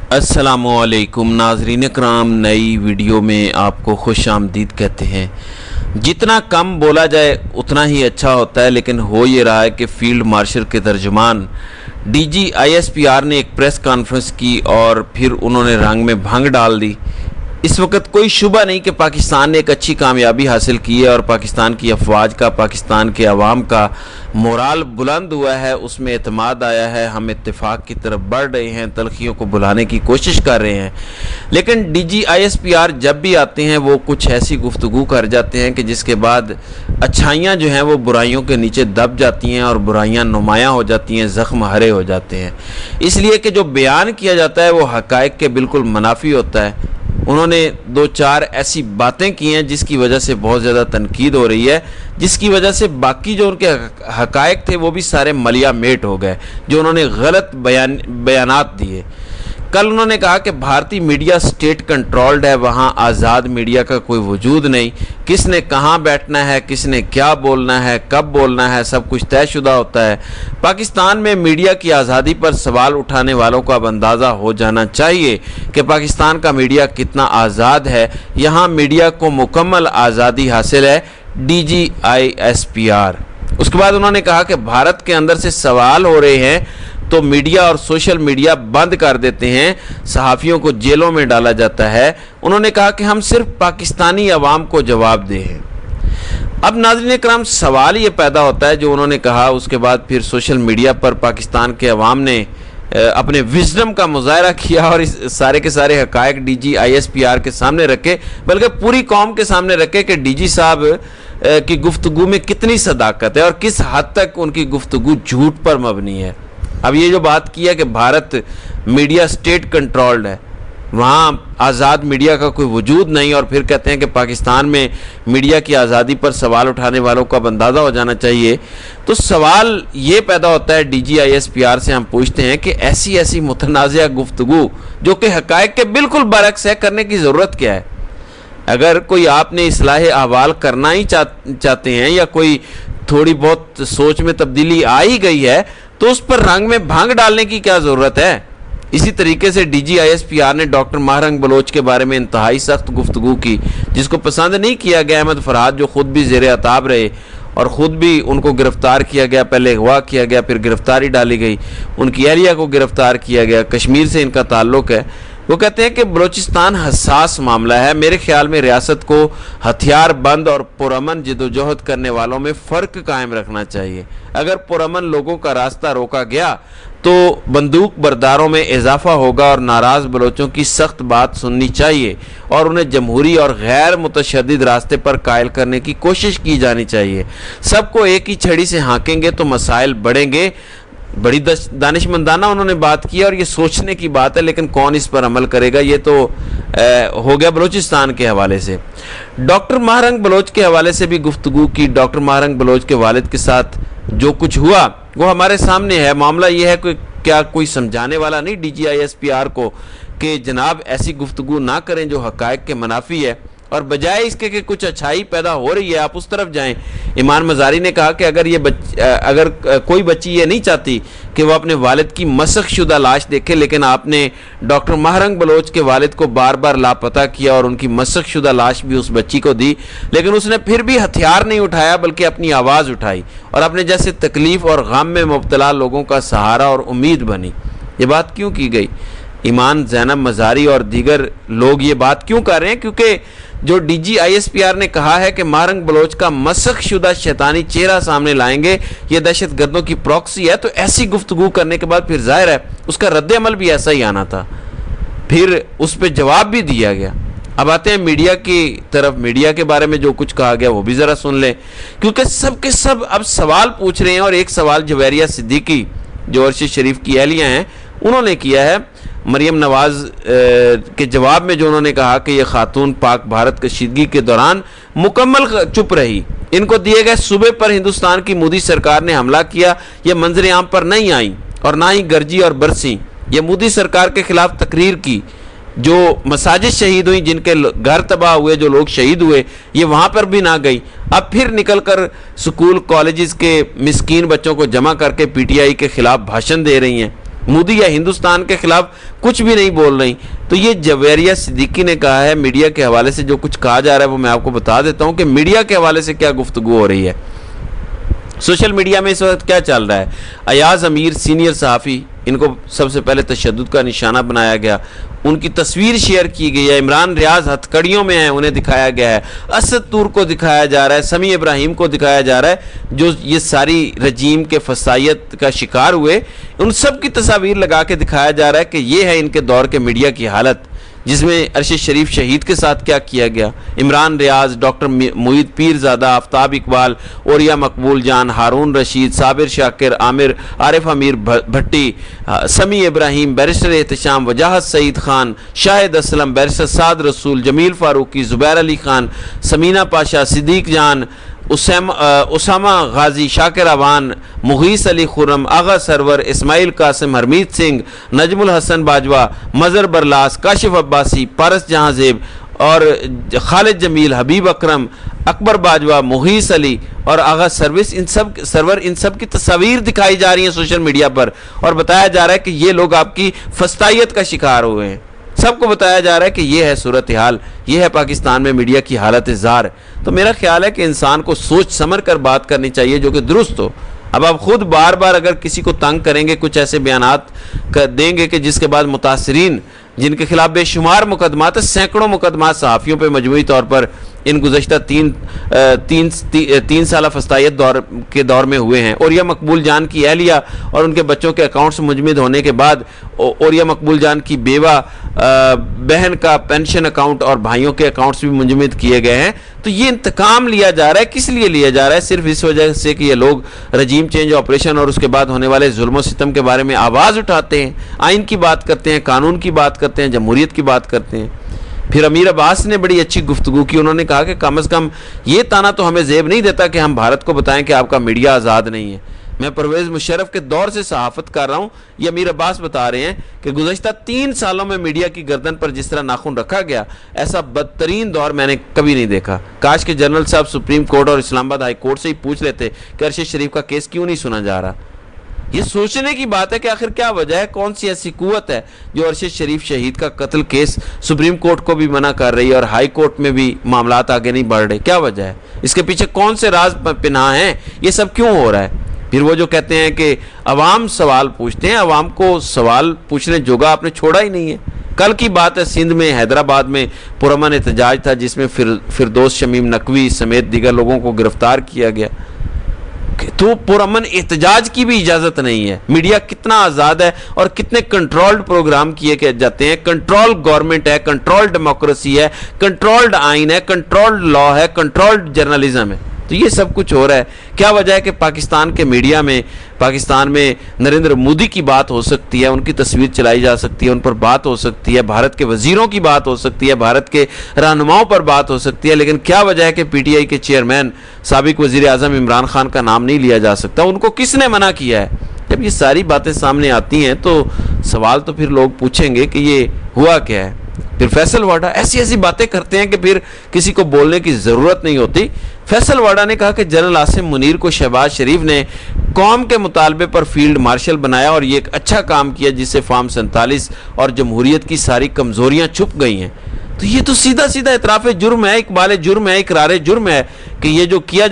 अस्सलामुअलैकुम नाज़रीन कराम, नई वीडियो में आपको खुश आमदीद कहते हैं। जितना कम बोला जाए उतना ही अच्छा होता है, लेकिन हो ये रहा है कि फील्ड मार्शल के तर्जुमान डीजी ISPR ने एक प्रेस कॉन्फ्रेंस की और फिर उन्होंने रंग में भंग डाल दी। इस वक्त कोई शुबा नहीं कि पाकिस्तान ने एक अच्छी कामयाबी हासिल की है और पाकिस्तान की अफवाज का, पाकिस्तान के अवाम का मोराल बुलंद हुआ है, उसमें एतमाद आया है। हम इत्तेफाक की तरफ बढ़ रहे हैं, तलखियों को बुलाने की कोशिश कर रहे हैं। लेकिन डीजी ISPR जब भी आते हैं वो कुछ ऐसी गुफ्तगू कर जाते हैं कि जिसके बाद अच्छाइयाँ जो हैं वो बुराइयों के नीचे दब जाती हैं और बुराइयाँ नुमायाँ हो जाती हैं, ज़ख्म हरे हो जाते हैं। इसलिए कि जो बयान किया जाता है वो हक़ाइक़ के बिल्कुल मुनाफी होता है। उन्होंने दो चार ऐसी बातें की हैं जिसकी वजह से बहुत ज़्यादा तनकीद हो रही है, जिसकी वजह से बाकी जो उनके हक़ाइक़ थे वो भी सारे मलिया मेट हो गए, जो उन्होंने गलत बयानात दिए। कल उन्होंने कहा कि भारतीय मीडिया स्टेट कंट्रोल्ड है, वहाँ आज़ाद मीडिया का कोई वजूद नहीं। किसने कहाँ बैठना है, किसने क्या बोलना है, कब बोलना है, सब कुछ तयशुदा होता है। पाकिस्तान में मीडिया की आज़ादी पर सवाल उठाने वालों को अब अंदाज़ा हो जाना चाहिए कि पाकिस्तान का मीडिया कितना आज़ाद है। यहाँ मीडिया को मुकम्मल आज़ादी हासिल है, डीजी ISPR। उसके बाद उन्होंने कहा कि भारत के अंदर से सवाल हो रहे हैं तो मीडिया और सोशल मीडिया बंद कर देते हैं, सहाफ़ियों को जेलों में डाला जाता है। उन्होंने कहा कि हम सिर्फ पाकिस्तानी अवाम को जवाब दे हैं। अब नाज़रीन कराम, सवाल ये पैदा होता है जो उन्होंने कहा। उसके बाद फिर सोशल मीडिया पर पाकिस्तान के अवाम ने अपने विजडम का मुजाहरा किया और इस सारे के सारे हक़ाइक़ डीजी ISPR के सामने रखे, बल्कि पूरी कौम के सामने रखे कि डीजी साहब की गुफ्तगू में कितनी सदाकत है और किस हद तक उनकी गुफ्तगू झूठ पर मबनी है। अब ये जो बात की है कि भारत मीडिया स्टेट कंट्रोल्ड है, वहाँ आज़ाद मीडिया का कोई वजूद नहीं, और फिर कहते हैं कि पाकिस्तान में मीडिया की आज़ादी पर सवाल उठाने वालों को अब अंदाज़ा हो जाना चाहिए। तो सवाल ये पैदा होता है, डीजी ISPR से हम पूछते हैं कि ऐसी ऐसी मुतनाज़िया गुफ्तगू जो कि हक़ाइक़ के बिल्कुल बरक्स है, करने की ज़रूरत क्या है? अगर कोई आपने इस्लाह अहवाल करना ही चाहते हैं या कोई थोड़ी बहुत सोच में तब्दीली आ ही गई है तो उस पर रंग में भंग डालने की क्या ज़रूरत है? इसी तरीके से डीजी ISPR ने डॉक्टर माहरंग बलोच के बारे में इंतहाई सख्त गुफ्तगू की, जिसको पसंद नहीं किया गया। अहमद फरहाद जो ख़ुद भी ज़ेरे अताब रहे और ख़ुद भी उनको गिरफ़्तार किया गया, पहले अगवा किया गया, फिर गिरफ़्तारी डाली गई, उनकी एहलिया को गिरफ़्तार किया गया, कश्मीर से इनका ताल्लुक़ है। वो कहते हैं कि बलूचिस्तान हसास मामला है, मेरे ख्याल में रियासत को हथियार बंद और पुरअमन जदोजहद करने वालों में फ़र्क कायम रखना चाहिए। अगर पुरअमन लोगों का रास्ता रोका गया तो बंदूक बरदारों में इजाफा होगा और नाराज़ बलोचों की सख्त बात सुननी चाहिए और उन्हें जमहूरी और गैर मुतशद्दिद रास्ते पर कायल करने की कोशिश की जानी चाहिए। सबको एक ही छड़ी से हाँकेंगे तो मसाइल बढ़ेंगे। बड़ी दानिशमंदाना उन्होंने बात की और ये सोचने की बात है, लेकिन कौन इस पर अमल करेगा, ये तो हो गया बलूचिस्तान के हवाले से। डॉक्टर माहरंग बलोच के हवाले से भी गुफ्तगू की। डॉक्टर माहरंग बलोच के वालिद के साथ जो कुछ हुआ वो हमारे सामने है। मामला ये है कि क्या कोई समझाने वाला नहीं डीजी ISPR को कि जनाब ऐसी गुफ्तगू ना करें जो हक़ाइक़ के मुनाफी है, और बजाय इसके कि कुछ अच्छाई पैदा हो रही है आप उस तरफ जाएं। ईमान मज़ारी ने कहा कि अगर कोई बच्ची ये नहीं चाहती कि वो अपने वालिद की मसख शुदा लाश देखे, लेकिन आपने डॉक्टर माहरंग बलोच के वालिद को बार बार लापता किया और उनकी मसख शुदा लाश भी उस बच्ची को दी, लेकिन उसने फिर भी हथियार नहीं उठाया बल्कि अपनी आवाज़ उठाई और अपने जैसे तकलीफ़ और गम में मुब्तला लोगों का सहारा और उम्मीद बनी। ये बात क्यों की गई? ईमान, ज़ैनब मज़ारी और दीगर लोग ये बात क्यों कर रहे हैं? क्योंकि जो डीजी ISPR ने कहा है कि माहरंग बलोच का मसख शुदा शैतानी चेहरा सामने लाएंगे, ये दहशत गर्दों की प्रॉक्सी है, तो ऐसी गुफ्तगू करने के बाद फिर जाहिर है उसका रद्द अमल भी ऐसा ही आना था, फिर उस पर जवाब भी दिया गया। अब आते हैं मीडिया की तरफ। मीडिया के बारे में जो कुछ कहा गया वो भी ज़रा सुन लें, क्योंकि सब के सब अब सवाल पूछ रहे हैं। और एक सवाल जवेरिया सिद्दीकी जो अरशद शरीफ की एहलिया हैं उन्होंने किया है मरियम नवाज़ के जवाब में, जो उन्होंने कहा कि ये खातून पाक भारत कशीदगी के दौरान मुकम्मल चुप रही। इनको दिए गए सूबे पर हिंदुस्तान की मोदी सरकार ने हमला किया, ये मंजर आम पर नहीं आई और ना ही गरजी और बरसी। ये मोदी सरकार के खिलाफ तकरीर की, जो मसाजिद शहीद हुई, जिनके घर तबाह हुए, जो लोग शहीद हुए, ये वहाँ पर भी ना गई। अब फिर निकल कर स्कूल कॉलेजेस के मिस्कीन बच्चों को जमा करके PTI के खिलाफ भाषण दे रही हैं। مودی یا ہندوستان کے خلاف کچھ بھی نہیں بول رہی. تو یہ جویریہ صدیقی نے کہا ہے. میڈیا کے حوالے سے جو کچھ کہا جا رہا ہے وہ میں آپ کو بتا دیتا ہوں کہ میڈیا کے حوالے سے کیا گفتگو ہو رہی ہے. سوشل میڈیا میں اس وقت کیا چل رہا ہے؟ ایاز امیر سینئر صحافی، ان کو سب سے پہلے تشدد کا نشانہ بنایا گیا، ان کی تصویر شیئر کی گئی ہے. عمران ریاض ہتھکڑیوں میں ہیں، انہیں دکھایا گیا ہے. اسد طور کو دکھایا جا رہا ہے، سمیع ابراہیم کو دکھایا جا رہا ہے، جو یہ ساری رجیم کے فسائیت کا شکار ہوئے. ان سب کی تصاویر لگا کے دکھایا جا رہا ہے کہ یہ ہے ان کے دور کے میڈیا کی حالت، جس میں ارشد شریف شہید کے ساتھ کیا کیا گیا. عمران ریاض، ڈاکٹر معید پیرزادہ، آفتاب اقبال، اوریہ مقبول جان، ہارون رشید، صابر شاکر، عارف امیر بھٹی، سمیع ابراہیم، بیرسٹر احتشام، وجاہت سعید خان، شاہد اسلم، بیرسٹر سعد رسول، جمیل فاروقی، زبیر علی خان، سمینہ پاشا، صدیق جان، اسامہ غازی، شاکر اوان، مغیث علی خرم، آغا سرور، اسماعیل قاسم، ہرمیت سنگھ، نجم الحسن باجوہ، مظہر برلاس، کاشف عباسی، پارس جہاں زیب اور خالد جمیل، حبیب اکرم، اکبر باجوہ، مغیث علی اور آغا سرور، ان سب کی تصاویر دکھائی جا رہی ہیں سوشل میڈیا پر، اور بتایا جا رہا ہے کہ یہ لوگ آپ کی فسطائیت کا شکار ہوئے ہیں. سب کو بتایا جا رہا ہے کہ یہ ہے صورتحال، یہ ہے پاکستان میں میڈیا کی حالت زار. تو میرا خیال ہے کہ انسان کو سوچ سمجھ کر بات کرنی چاہیے جو کہ درست ہو. اب آپ خود بار بار اگر کسی کو تنگ کریں گے، کچھ ایسے بیانات دیں گے کہ جس کے بعد متاثرین جن کے خلاف بے شمار مقدمات، سینکڑوں مقدمات صحافیوں پہ مجموعی طور پر ان گزشتہ تین سالہ فسطائیت کے دور میں ہوئے ہیں. اوریہ مقبول جان کی اہلیہ اور ان کے بچوں کے اکاؤنٹس منجمد ہونے کے بعد اوریہ مقبول جان کی بیوہ بہن کا پینشن اکاؤنٹ اور بھائیوں کے اکاؤنٹس بھی منجمد کیے گئے ہیں. تو یہ انتقام لیا جا رہا ہے. کس لیے لیا جا رہا ہے؟ صرف اس وجہ سے کہ یہ لوگ رجیم چینج آپریشن اور اس کے بعد ہونے والے ظلم و ستم کے بارے میں آواز اٹھاتے ہیں، آئین کی بات کرتے ہیں، قانون کی بات کرتے ہیں، جمہوریت کی بات کرتے ہیں. پھر امیر عباس نے بڑی اچھی گفتگو کی. انہوں نے کہا کہ کم از کم یہ تانا تو ہمیں زیب نہیں دیتا کہ ہم بھارت کو بتائیں کہ آپ کا میڈیا آزاد نہیں ہے. میں پرویز مشرف کے دور سے صحافت کر رہا ہوں. یہ امیر عباس بتا رہے ہیں کہ گزشتہ 3 سالوں میں میڈیا کی گردن پر جس طرح ناخن رکھا گیا، ایسا بدترین دور میں نے کبھی نہیں دیکھا. کاش کہ جنرل صاحب سپریم کورٹ اور اسلام آباد ہائی کورٹ سے ہی پوچھ لیتے کہ ارشد شریف کا کیس کیوں نہیں سنا جا رہا. یہ سوچنے کی بات ہے کہ آخر کیا وجہ ہے، کون سی ایسی قوت ہے جو ارشد شریف شہید کا قتل کیس سپریم کورٹ کو بھی منع کر رہی ہے اور ہائی کورٹ میں بھی معاملات آگے نہیں بڑھ رہے. کیا وجہ ہے؟ اس کے پیچھے کون سے راز پنہاں ہیں؟ یہ سب کیوں ہو رہا ہے؟ پھر وہ جو کہتے ہیں کہ عوام سوال پوچھتے ہیں، عوام کو سوال پوچھنے جوگا آپ نے چھوڑا ہی نہیں ہے. کل کی بات ہے، سندھ میں حیدرآباد میں پرامن احتجاج تھا جس میں فردوس شمیم نقوی سمیت دیگر لوگوں کو گرفتار کیا گیا. تو پرامن احتجاج کی بھی اجازت نہیں ہے. میڈیا کتنا آزاد ہے اور کتنے کنٹرولڈ پروگرام کیے جاتے ہیں. کنٹرول گورنمنٹ ہے، کنٹرولڈ ڈیموکریسی ہے، کنٹرولڈ آئین ہے، کنٹرولڈ لا ہے، کنٹرولڈ جرنلزم ہے. تو یہ سب کچھ ہو رہا ہے. کیا وجہ ہے کہ پاکستان کے میڈیا میں، پاکستان میں نریندر مودی کی بات ہو سکتی ہے، ان کی تصویر چلائی جا سکتی ہے، ان پر بات ہو سکتی ہے، بھارت کے وزیروں کی بات ہو سکتی ہے، بھارت کے رہنماؤں پر بات ہو سکتی ہے، لیکن کیا وجہ ہے کہ پی ٹی آئی کے چیئرمین سابق وزیر اعظم عمران خان کا نام نہیں لیا جا سکتا؟ ان کو کس نے منع کیا ہے؟ جب یہ ساری باتیں سامنے آتی ہیں تو سوال تو پھر لوگ پوچھیں گے کہ یہ ہوا کیا ہے. پھر فیصل واڈا ایسی باتیں کرتے ہیں کہ پھر کسی کو بولنے کی ضرورت نہیں ہوتی. فیصل واڈا نے کہا کہ جنرل عاصم منیر کو شہباز شریف نے قوم کے مطالبے پر فیلڈ مارشل بنایا اور یہ ایک اچھا کام کیا جس سے فارم 47 اور جمہوریت کی ساری کمزوریاں چھپ گئی ہیں. تو یہ تو سیدھا اعتراف جرم ہے، اقبال جرم ہے، اقرار جرم ہے کہ یہ جو کیا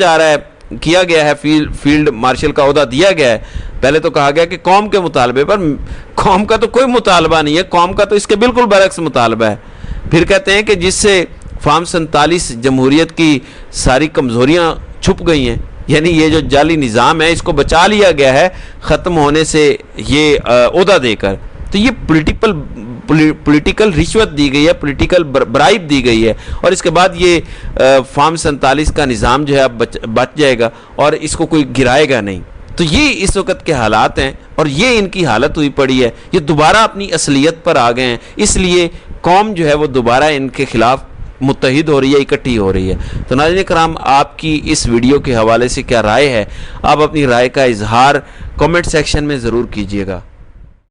گیا ہے فیلڈ مارشل کا عہدہ دیا گیا ہے. پہلے تو کہا گیا کہ قوم کے مطالبے پر. قوم کا تو کوئی مطالبہ نہیں ہے، قوم کا تو اس کے بالکل برعکس مطالبہ ہے. پھر کہتے ہیں کہ جس سے فارم 47 جمہوریت کی ساری کمزوریاں چھپ گئی ہیں، یعنی یہ جو جعلی نظام ہے اس کو بچا لیا گیا ہے ختم ہونے سے یہ عہدہ دے کر. تو یہ پولیٹیکل رشوت دی گئی ہے، پولیٹیکل برائب دی گئی ہے، اور اس کے بعد یہ فارم 47 کا نظام جو ہے اب بچ جائے گا اور اس کو کوئی گرائے گا نہیں. تو یہ اس وقت کے حالات ہیں اور یہ ان کی حالت ہوئی پڑی ہے. یہ دوبارہ اپنی اصلیت پر آ گئے ہیں، اس لیے قوم جو ہے وہ دوبارہ ان کے خلاف متحد ہو رہی ہے، اکٹھی ہو رہی ہے. تو ناظرین کرام، آپ کی اس ویڈیو کے حوالے سے کیا رائے ہے؟ آپ اپنی رائے کا اظہار کمنٹ سیکشن میں ضرور کیجیے گا.